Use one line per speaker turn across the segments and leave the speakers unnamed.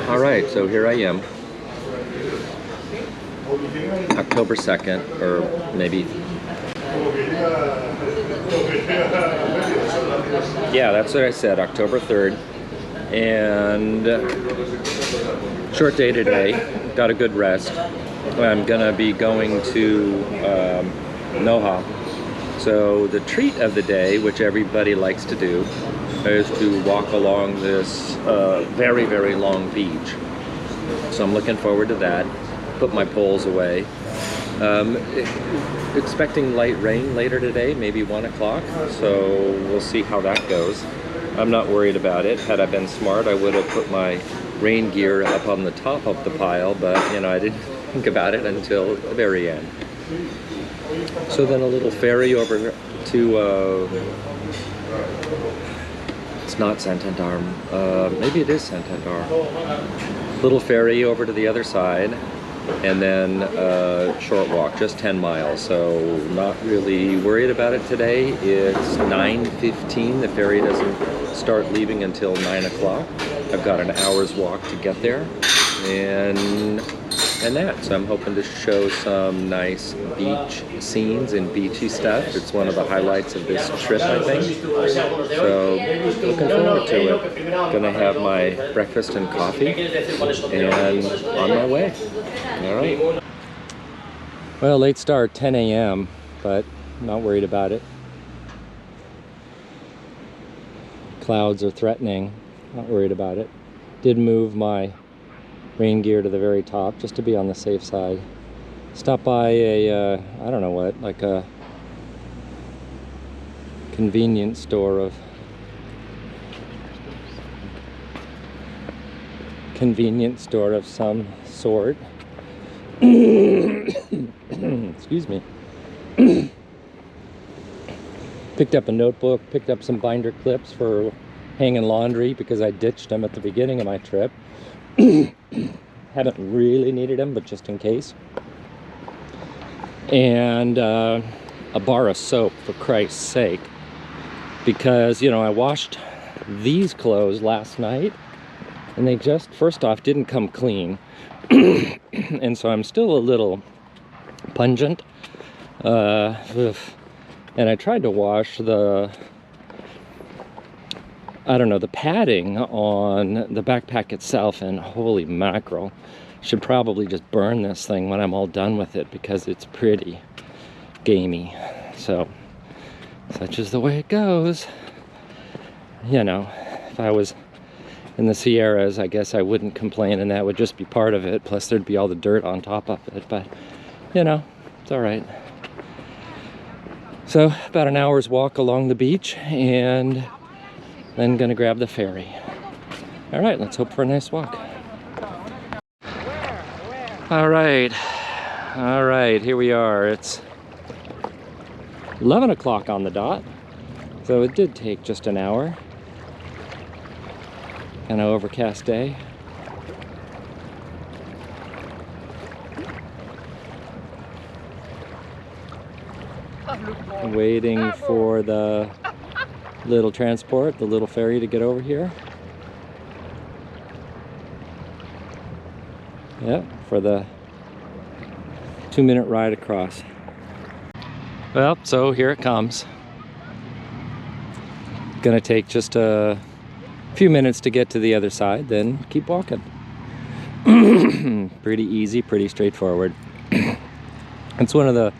All right, so here I am, October 2nd, or maybe, yeah, that's what I said, October 3rd, and short day today, got a good rest. I'm gonna be going to Noja. So the treat of the day, which everybody likes to do, is to walk along this very, very long beach. So I'm looking forward to that. Put my poles away. Expecting light rain later today, maybe 1 o'clock. So we'll see how that goes. I'm not worried about it. Had I been smart, I would have put my rain gear up on the top of the pile, but you know, I didn't think about it until the very end. So then a little ferry over to, it's not Santandar, maybe it is Santandar. Little ferry over to the other side, and then a short walk, just 10 miles. So not really worried about it today. It's 9:15, the ferry doesn't start leaving until 9 o'clock. I've got an hour's walk to get there, and that. So I'm hoping to show some nice beach scenes and beachy stuff. It's one of the highlights of this trip, I think. So looking forward to it. Gonna have my breakfast and coffee, and on my way. All right. Well, late start, 10 a.m., but not worried about it. Clouds are threatening. Not worried about it. Did move my rain gear to the very top just to be on the safe side. Stopped by a I don't know what, like a convenience store of some sort. Excuse me. Picked up a notebook, picked up some binder clips for hanging laundry because I ditched them at the beginning of my trip. Haven't really needed them, but just in case. And a bar of soap, for Christ's sake, because you know, I washed these clothes last night and they just, first off, didn't come clean. And so I'm still a little pungent. And I tried to wash the, I don't know, the padding on the backpack itself, and holy mackerel, should probably just burn this thing when I'm all done with it because it's pretty gamey. So such is the way it goes. You know, if I was in the Sierras, I guess I wouldn't complain, and that would just be part of it, plus there'd be all the dirt on top of it, but you know, it's all right. So about an hour's walk along the beach, and then gonna grab the ferry. All right, let's hope for a nice walk. All right, here we are. It's 11 o'clock on the dot, so it did take just an hour. Kind of overcast day. Waiting for the little transport, the little ferry, to get over here. Yep, for the 2-minute ride across. Well, so here it comes. Gonna take just a few minutes to get to the other side, then keep walking. Pretty easy, pretty straightforward. It's one of the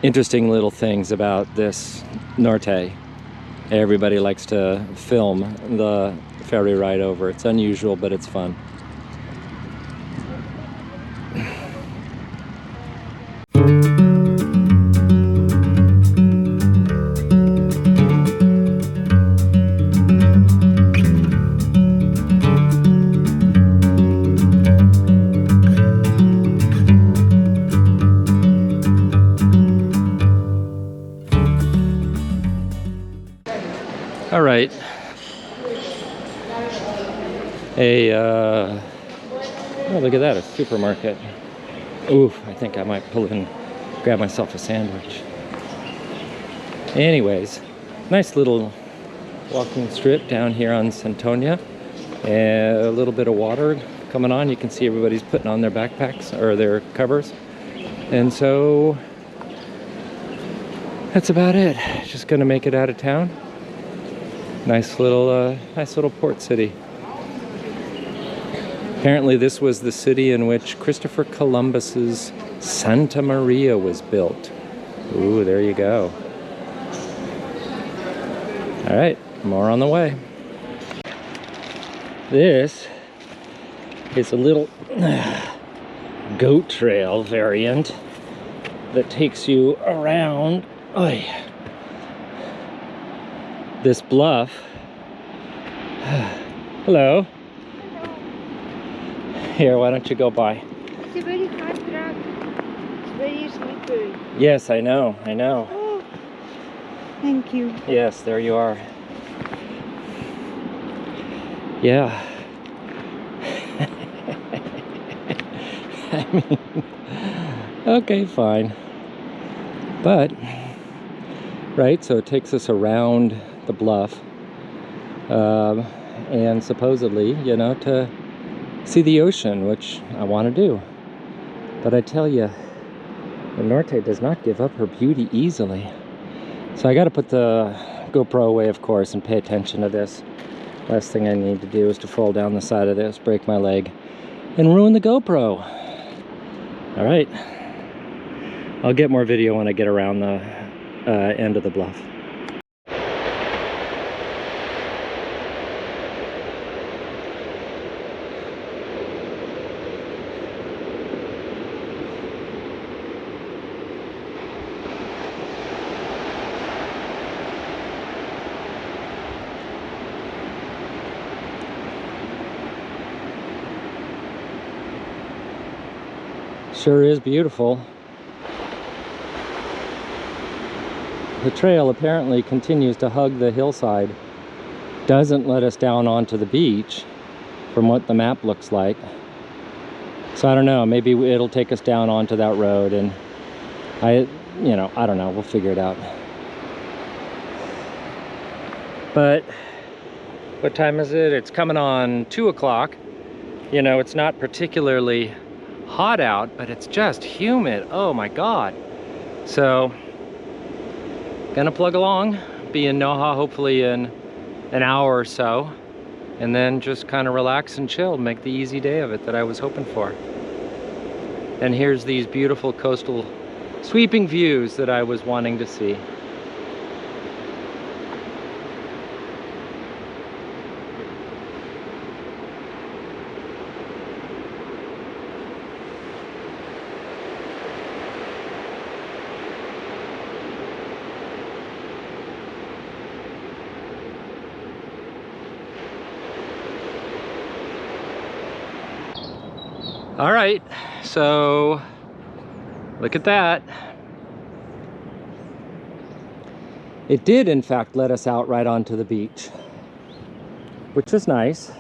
interesting little things about this Norte. Everybody likes to film the ferry ride over. It's unusual, but it's fun. All right. Oh, look at that, a supermarket. Ooh, I think I might pull in, grab myself a sandwich. Anyways, Nice little walking strip down here on Santonia. And a little bit of water coming on. You can see everybody's putting on their backpacks or their covers. And so that's about it. Just gonna make it out of town. Nice little port city. Apparently this was the city in which Christopher Columbus's Santa Maria was built. Ooh, there you go. All right, more on the way. This is a little goat trail variant that takes you around this bluff. Hello. Here, why don't you go by?
It's a very hard track. It's very slippery.
Yes, I know, I know.
Oh, thank you.
Yes, there you are. Yeah. I mean, okay, fine. But, right, so it takes us around the bluff. And supposedly, you know, to see the ocean, which I want to do. But I tell you, the Norte does not give up her beauty easily. So I got to put the GoPro away, of course, and pay attention to this. Last thing I need to do is to fall down the side of this, break my leg, and ruin the GoPro. All right. I'll get more video when I get around the end of the bluff. Sure is beautiful. The trail apparently continues to hug the hillside, doesn't let us down onto the beach from what the map looks like. So I don't know, maybe it'll take us down onto that road, and I don't know, we'll figure it out. But what time is it? It's coming on 2 o'clock. You know, it's not particularly hot out, but it's just humid. Oh my God. So, gonna plug along, be in Noja hopefully in an hour or so, and then just kind of relax and chill, make the easy day of it that I was hoping for. And here's these beautiful coastal sweeping views that I was wanting to see. All right, so look at that. It did, in fact, let us out right onto the beach, which was nice.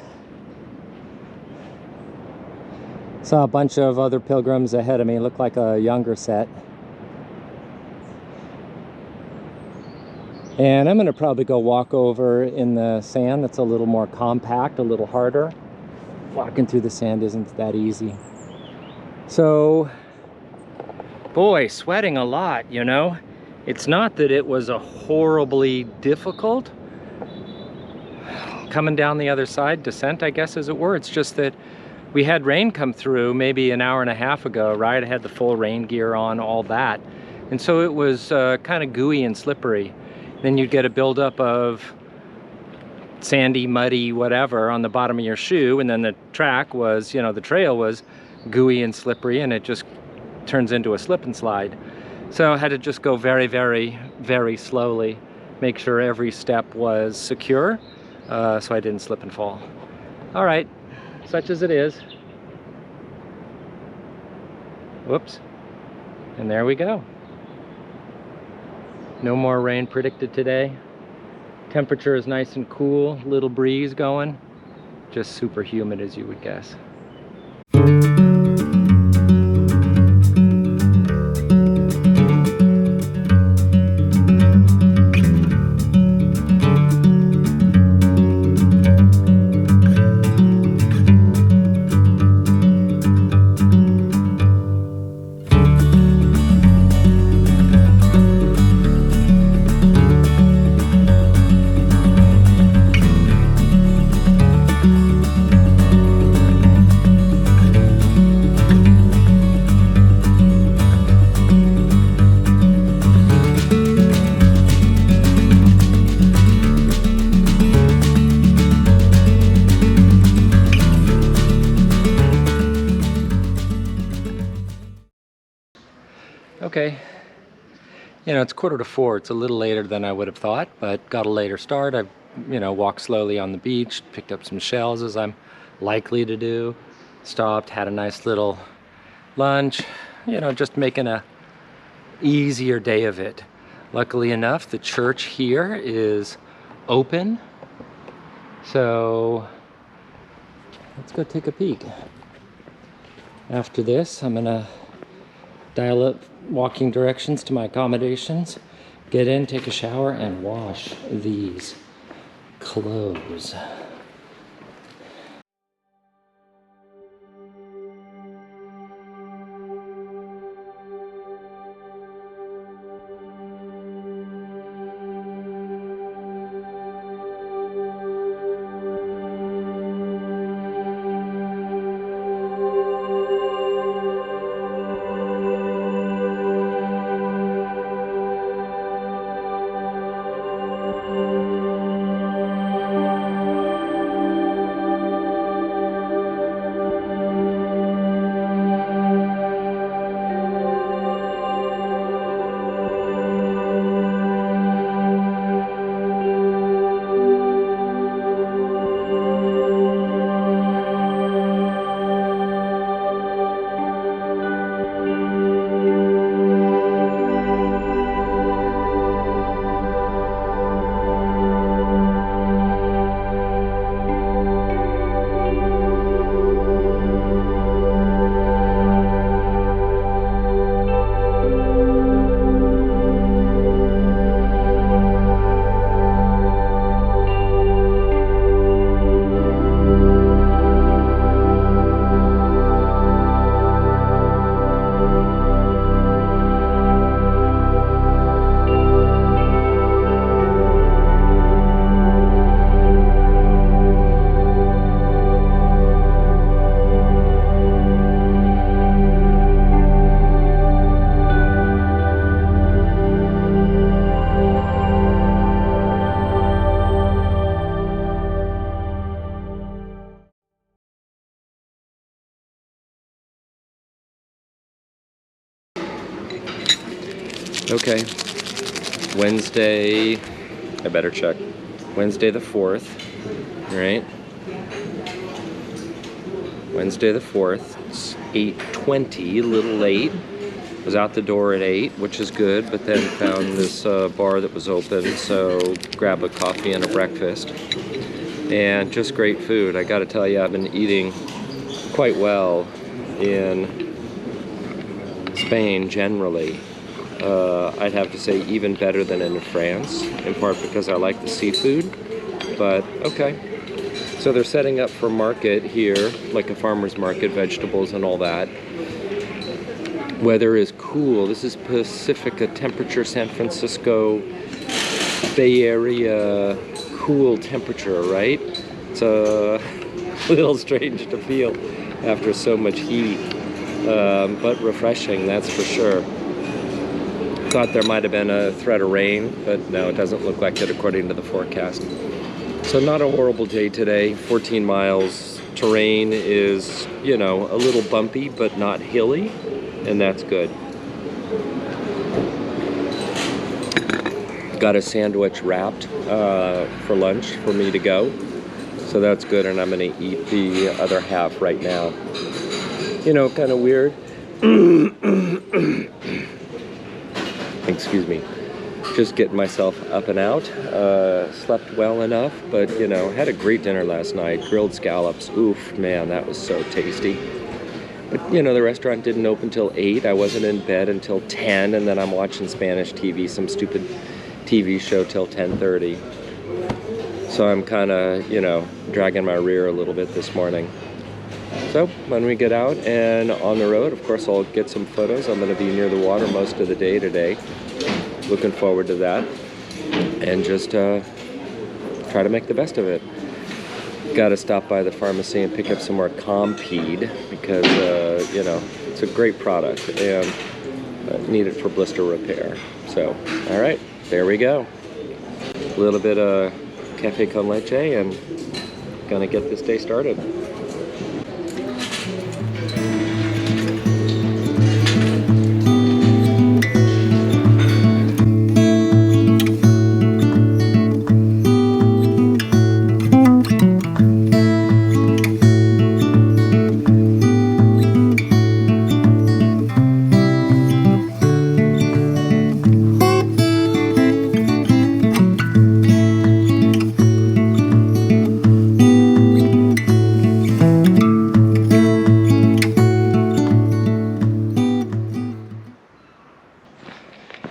Saw a bunch of other pilgrims ahead of me, looked like a younger set. And I'm gonna probably go walk over in the sand that's a little more compact, a little harder. Walking through the sand isn't that easy. So, boy, sweating a lot, you know? It's not that it was a horribly difficult coming down the other side, descent, I guess, as it were. It's just that we had rain come through maybe an hour and a half ago, right? I had the full rain gear on, all that. And so it was kind of gooey and slippery. Then you'd get a buildup of sandy, muddy, whatever on the bottom of your shoe, and then the track was, you know, the trail was gooey and slippery, and it just turns into a slip and slide. So I had to just go very, very, very slowly, make sure every step was secure, so I didn't slip and fall. All right, such as it is. Whoops. And there we go. No more rain predicted today. Temperature is nice and cool, little breeze going. Just super humid, as you would guess. Okay. You know, it's 3:45. It's a little later than I would have thought, but got a later start. I've, walked slowly on the beach, picked up some shells as I'm likely to do. Stopped, had a nice little lunch, just making a easier day of it. Luckily enough, the church here is open. So let's go take a peek. After this, I'm gonna dial up walking directions to my accommodations, get in, take a shower, and wash these clothes. Okay, Wednesday, I better check. Wednesday the 4th, right? Wednesday the 4th, it's 8:20, a little late. Was out the door at 8, which is good, but then found this bar that was open, so grab a coffee and a breakfast. And just great food. I gotta tell you, I've been eating quite well in Spain generally. I'd have to say even better than in France, in part because I like the seafood, but okay. So they're setting up for market here, like a farmer's market, vegetables and all that. Weather is cool. This is Pacifica temperature, San Francisco, Bay Area, cool temperature, right? It's a little strange to feel after so much heat, but refreshing, that's for sure. Thought there might have been a threat of rain, but no, it doesn't look like it according to the forecast. So not a horrible day today, 14 miles. Terrain is, a little bumpy, but not hilly, and that's good. Got a sandwich wrapped for lunch for me to go, so that's good, and I'm gonna eat the other half right now. Kind of weird. Excuse me. Just getting myself up and out. Slept well enough, but had a great dinner last night. Grilled scallops. Oof, man, that was so tasty. But the restaurant didn't open till 8. I wasn't in bed until 10, and then I'm watching Spanish TV, some stupid TV show till 10:30. So I'm kind of, dragging my rear a little bit this morning. So when we get out and on the road, of course, I'll get some photos. I'm going to be near the water most of the day today. Looking forward to that. And just try to make the best of it. Got to stop by the pharmacy and pick up some more Compeed because, it's a great product and need it for blister repair. So, all right, there we go. A little bit of cafe con leche and gonna get this day started.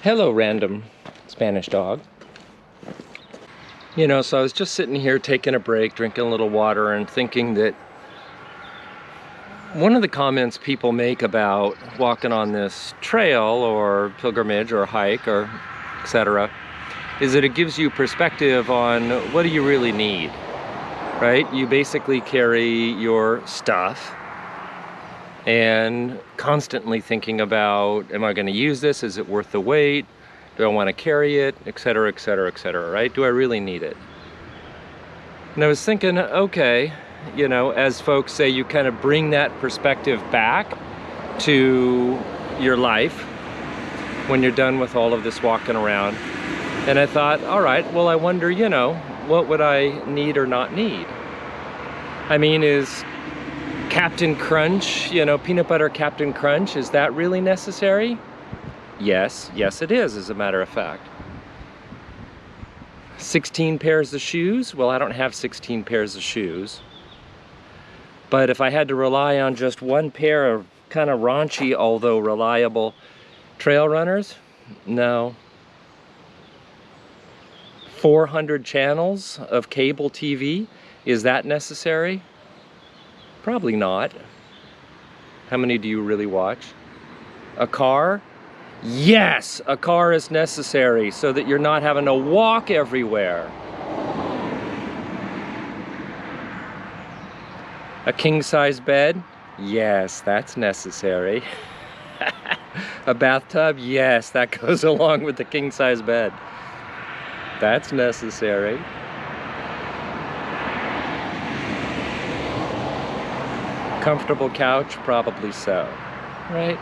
Hello, random Spanish dog. You know, so I was just sitting here taking a break, drinking a little water, and thinking that one of the comments people make about walking on this trail or pilgrimage or hike or etc. is that it gives you perspective on what do you really need, right? You basically carry your stuff and constantly thinking about, am I going to use this? Is it worth the wait? Do I want to carry it? Etc., etc., etc., right? Do I really need it? And I was thinking, okay, you know, as folks say, you kind of bring that perspective back to your life when you're done with all of this walking around. And I thought, all right, well, I wonder, you know, what would I need or not need? I mean, is Captain Crunch, you know, peanut butter Captain Crunch, is that really necessary? Yes, yes it is, as a matter of fact. 16 pairs of shoes? Well, I don't have 16 pairs of shoes. But if I had to rely on just one pair of kind of raunchy, although reliable trail runners, no. 400 channels of cable TV, is that necessary? Probably not. How many do you really watch? A car? Yes, a car is necessary so that you're not having to walk everywhere. A king-size bed? Yes, that's necessary. A bathtub? Yes, that goes along with the king-size bed. That's necessary. Comfortable couch? Probably so, right?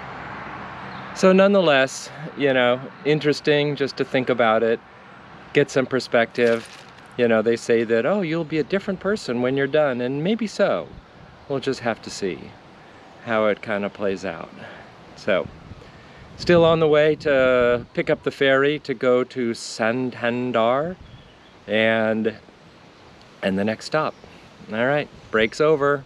So nonetheless, you know, interesting just to think about it, get some perspective. You know, they say that, oh, you'll be a different person when you're done, and maybe so. We'll just have to see how it kind of plays out. So, still on the way to pick up the ferry to go to Santandar and the next stop. All right, break's over.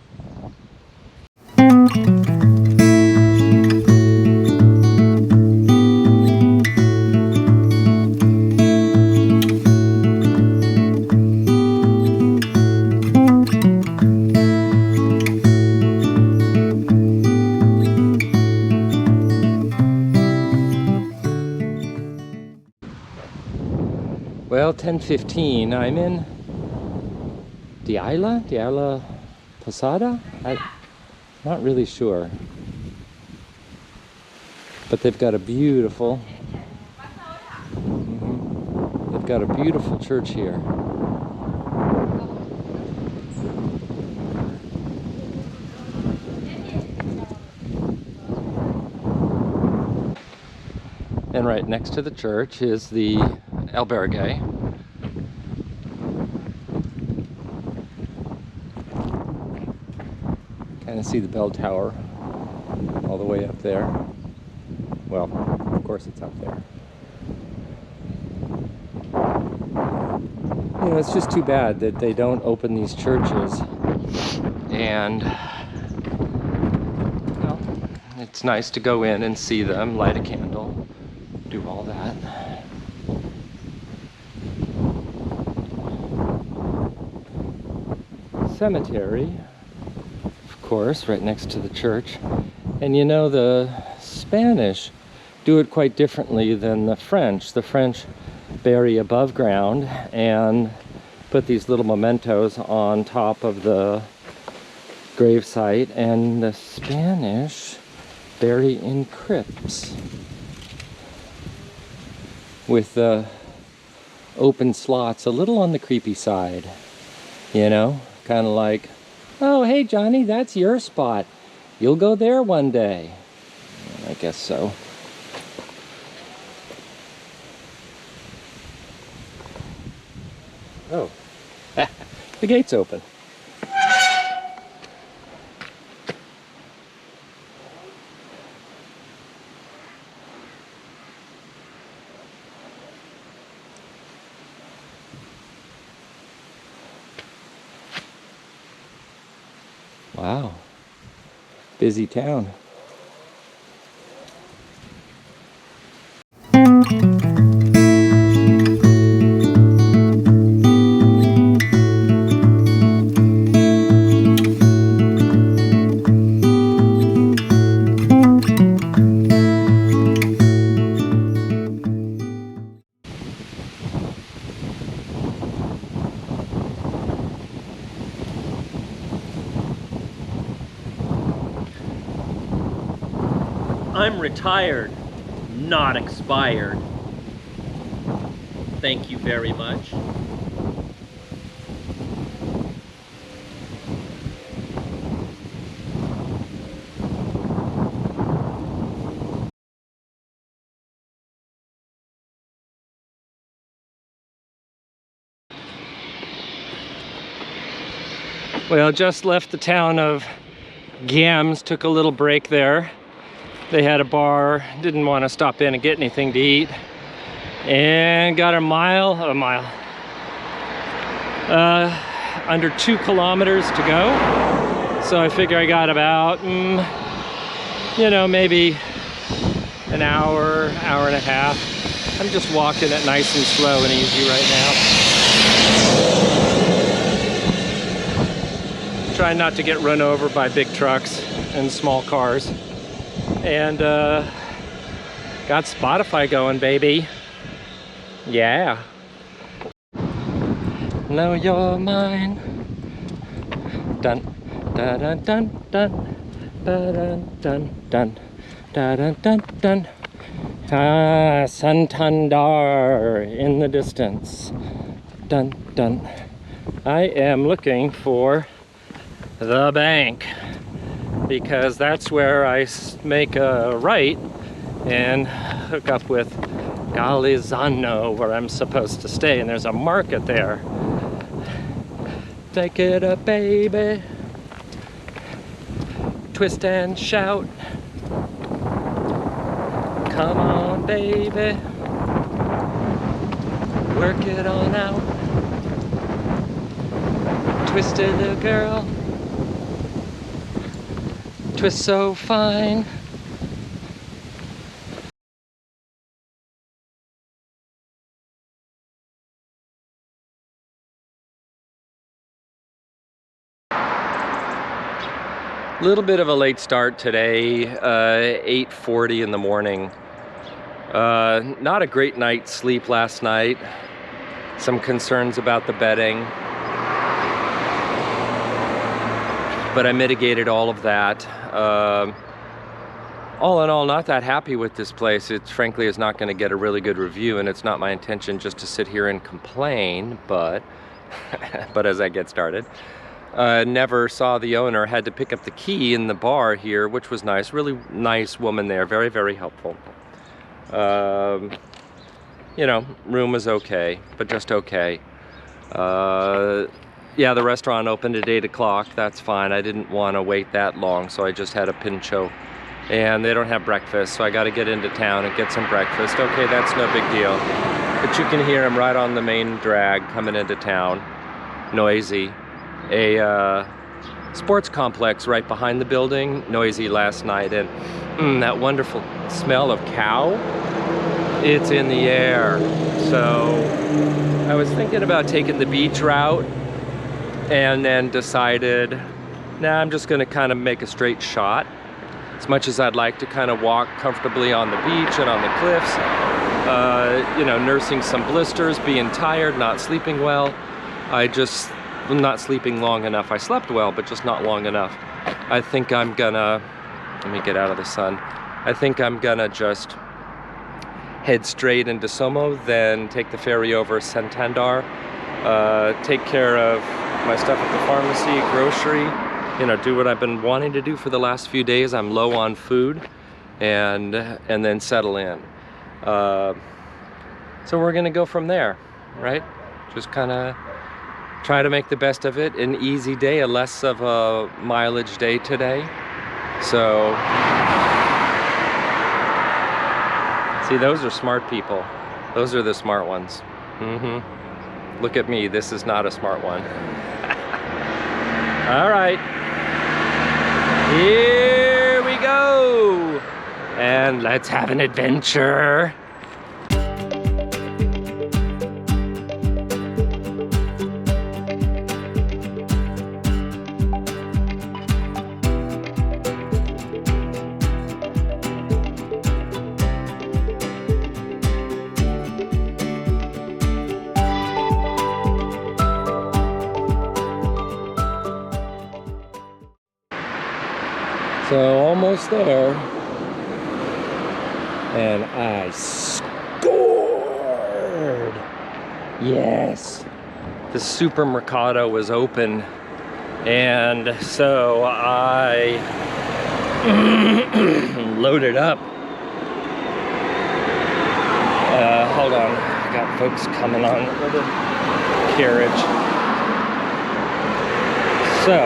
Well, 10:15, I'm in the Isla Posada? I'm not really sure. But they've got a beautiful, they've got a beautiful church here. And right next to the church is the albergue. Kind of see the bell tower all the way up there. Well, of course it's up there. You know, it's just too bad that they don't open these churches. And, well, it's nice to go in and see them, light a candle, do all that. Cemetery, of course, right next to the church. And you know, the Spanish do it quite differently than the French. The French bury above ground and put these little mementos on top of the gravesite, and the Spanish bury in crypts with the open slots, a little on the creepy side, you know, kind of like, oh hey Johnny, that's your spot, you'll go there one day. I guess so. Oh, the gate's open. Wow, busy town. I'm retired, not expired. Thank you very much. Well, just left the town of Gams, took a little break there. They had a bar, didn't want to stop in and get anything to eat. And got under 2 kilometers to go. So I figure I got about, you know, maybe an hour, hour and a half. I'm just walking it nice and slow and easy right now. Trying not to get run over by big trucks and small cars. And got Spotify going, baby. Yeah. Know you're mine. Dun dun dun dun dun dun dun dun dun dun dun. Ah, Santandar in the distance. Dun dun. I am looking for the bank because that's where I make a right and hook up with Galizano, where I'm supposed to stay, and there's a market there. Take it up, baby. Twist and shout. Come on, baby. Work it on out. Twisted little girl. Twist so fine. Little bit of a late start today, 8:40 in the morning. Not a great night's sleep last night. Some concerns about the bedding. But I mitigated all of that. All in all, not that happy with this place. It frankly is not going to get a really good review, and it's not my intention just to sit here and complain, but but as I get started. Never saw the owner, had to pick up the key in the bar here, which was nice. Really nice woman there, very, very helpful. You know, room was okay, but just okay. Yeah, the restaurant opened at 8 o'clock, that's fine. I didn't want to wait that long, so I just had a pincho. And they don't have breakfast, so I got to get into town and get some breakfast. Okay, that's no big deal. But you can hear them right on the main drag coming into town. Noisy. A sports complex right behind the building, noisy last night, and that wonderful smell of cow, it's in the air. So I was thinking about taking the beach route and then decided, nah, I'm just gonna kind of make a straight shot. As much as I'd like to kind of walk comfortably on the beach and on the cliffs, you know, nursing some blisters, being tired, not sleeping well, not sleeping long enough. I slept well, but just not long enough. I think I'm gonna, let me get out of the sun. I think I'm gonna just head straight into Somo, then take the ferry over Santandar, take care of my stuff at the pharmacy, grocery, you know, do what I've been wanting to do for the last few days. I'm low on food, and then settle in. So we're gonna go from there, right? Just kind of try to make the best of it. An easy day, a less of a mileage day today. So, see, those are smart people. Those are the smart ones. Look at me, this is not a smart one. All right, here we go. And let's have an adventure. So almost there. and I scored. Yes. The supermercado was open, and so I loaded up. Hold on, I got folks coming on the carriage. So,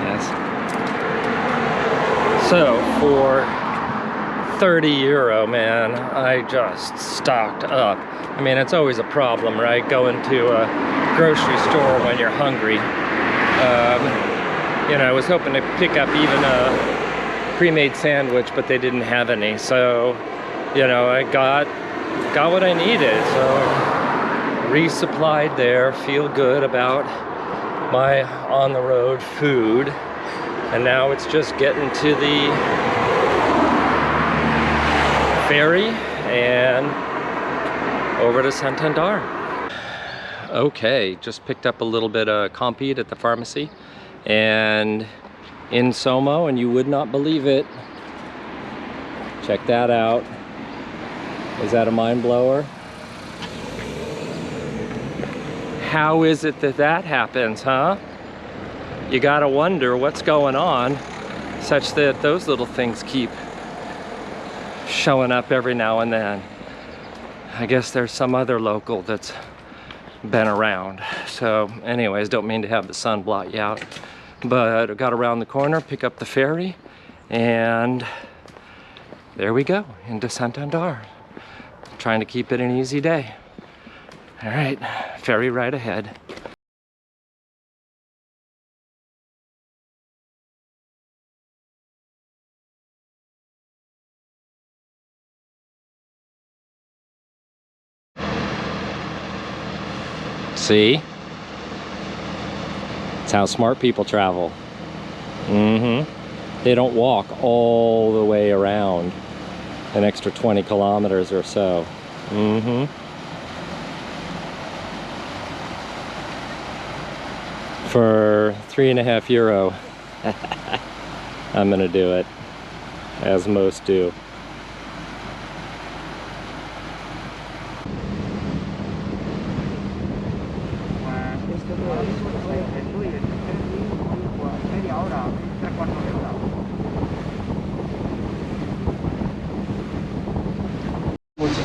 yes. So for 30 euro, man, I just stocked up. I mean, it's always a problem, right? Going to a grocery store when you're hungry. You know, I was hoping to pick up even a pre-made sandwich, but they didn't have any. So, you know, I got what I needed. So, resupplied there. Feel good about my on-the-road food. And now it's just getting to the ferry and over to Santandar. Okay, just picked up a little bit of Compeed at the pharmacy and in Somo, and you would not believe it. Check that out. Is that a mind blower? How is it that that happens, huh? You gotta wonder what's going on such that those little things keep showing up every now and then. I guess there's some other local that's been around. So anyways, don't mean to have the sun blot you out, but I got around the corner, pick up the ferry, and there we go, into Santandar. Trying to keep it an easy day. All right, ferry right ahead. See? It's how smart people travel. They don't walk all the way around an extra 20 kilometers or so. For €3.50, I'm gonna do it, as most do.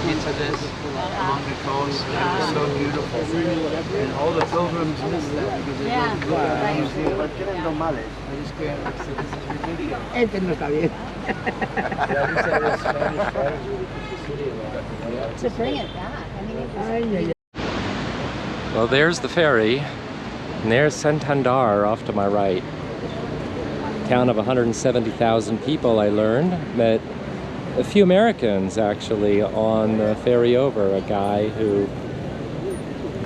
Into this along the coast, it was so beautiful, and all the pilgrims miss that because they don't look at the museum. I just can't. So this is ridiculous.
Este no está bien. To bring it back. I mean,
Well, there's the ferry, and there's Santandar off to my right. Town of 170,000 people, I learned. Met a few Americans actually on the ferry over. A guy who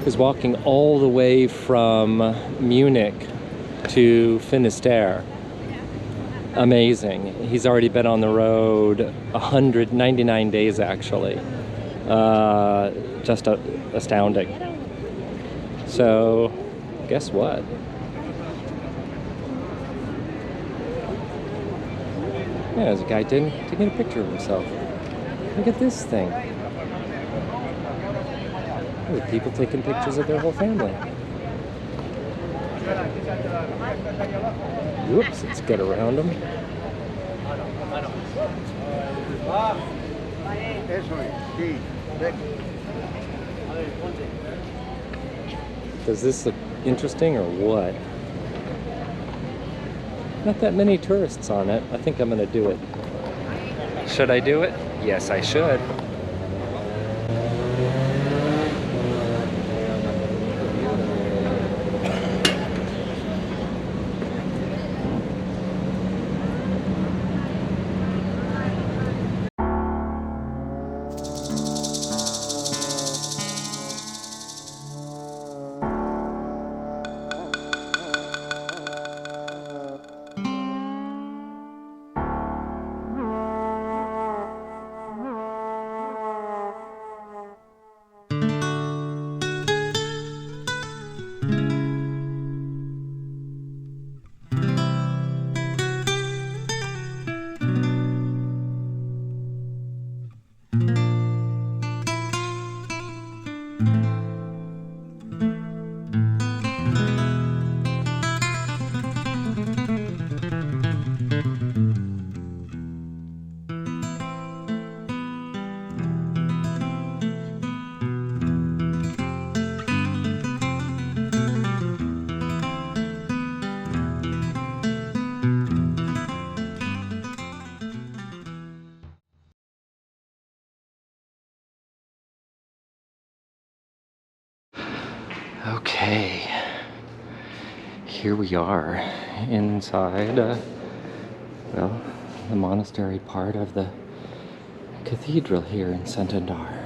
was walking all the way from Munich to Finisterre. Amazing. He's already been on the road 199 days actually. Just astounding. So, guess what? Yeah, there's a guy taking a picture of himself. Look at this thing. Look at people taking pictures of their whole family. Whoops, let's get around them. Does this look interesting or what? Not that many tourists on it. I think I'm gonna do it. Should I do it? Yes, I should. Okay, here we are inside, well, the monastery part of the cathedral here in Santandar.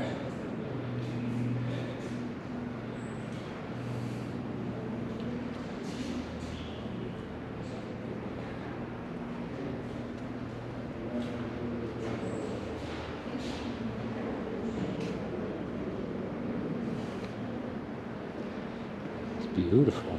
It's beautiful.